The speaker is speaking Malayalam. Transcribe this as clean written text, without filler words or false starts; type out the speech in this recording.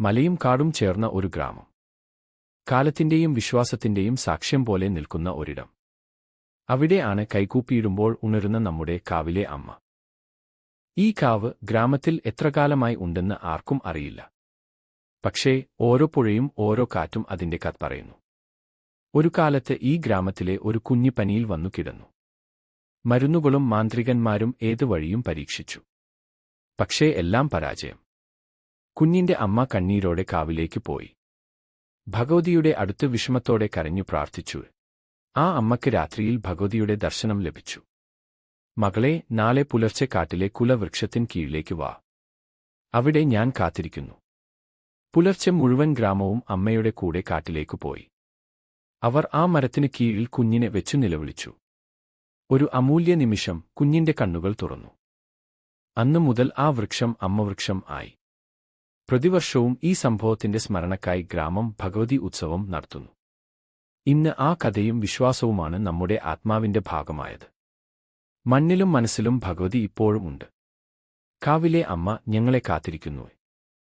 മലയും കാടും ചേർന്ന ഒരു ഗ്രാമം. കാലത്തിന്റെയും വിശ്വാസത്തിന്റെയും സാക്ഷ്യം പോലെ നിൽക്കുന്ന ഒരിടം. അവിടെയാണ് കൈകൂപ്പിയിടുമ്പോൾ ഉണരുന്ന നമ്മുടെ കാവിലെ അമ്മ. ഈ കാവ് ഗ്രാമത്തിൽ എത്രകാലമായി ഉണ്ടെന്ന് ആർക്കും അറിയില്ല. പക്ഷേ ഓരോ പുഴയും ഓരോ കാറ്റും അതിന്റെ കഥ പറയുന്നു. ഒരു കാലത്ത് ഈ ഗ്രാമത്തിലെ ഒരു കുഞ്ഞി പനിയിൽ വന്നു കിടന്നു. മരുന്നുകളും മാന്ത്രികന്മാരും ഏതു വഴിയും പരീക്ഷിച്ചു. പക്ഷേ എല്ലാം പരാജയം. കുഞ്ഞിന്റെ അമ്മ കണ്ണീരോടെ കാവിലേക്ക് പോയി. ഭഗവതിയുടെ അടുത്ത് വിഷമത്തോടെ കരഞ്ഞു പ്രാർത്ഥിച്ചു. ആ അമ്മയ്ക്ക് രാത്രിയിൽ ഭഗവതിയുടെ ദർശനം ലഭിച്ചു. മകളെ, നാളെ പുലർച്ചെ കാട്ടിലെ കുലവൃക്ഷത്തിൻ കീഴിലേക്ക് വാ. അവിടെ ഞാൻ കാത്തിരിക്കുന്നു. പുലർച്ചെ മുഴുവൻ ഗ്രാമവും അമ്മയുടെ കൂടെ കാട്ടിലേക്ക് പോയി. അവർ ആ മരത്തിനു കീഴിൽ കുഞ്ഞിനെ വെച്ചു നിലവിളിച്ചു. ഒരു അമൂല്യ നിമിഷം കുഞ്ഞിന്റെ കണ്ണുകൾ തുറന്നു. അന്നു മുതൽ ആ വൃക്ഷം അമ്മവൃക്ഷം ആയി. പ്രതിവർഷവും ഈ സംഭവത്തിന്റെ സ്മരണക്കായി ഗ്രാമം ഭഗവതി ഉത്സവം നടത്തുന്നു. ഇന്ന് ആ കഥയും വിശ്വാസവുമാണ് നമ്മുടെ ആത്മാവിന്റെ ഭാഗമായത്. മണ്ണിലും മനസ്സിലും ഭഗവതി ഇപ്പോഴും ഉണ്ട്. കാവിലെ അമ്മ ഞങ്ങളെ കാത്തിരിക്കുന്നു.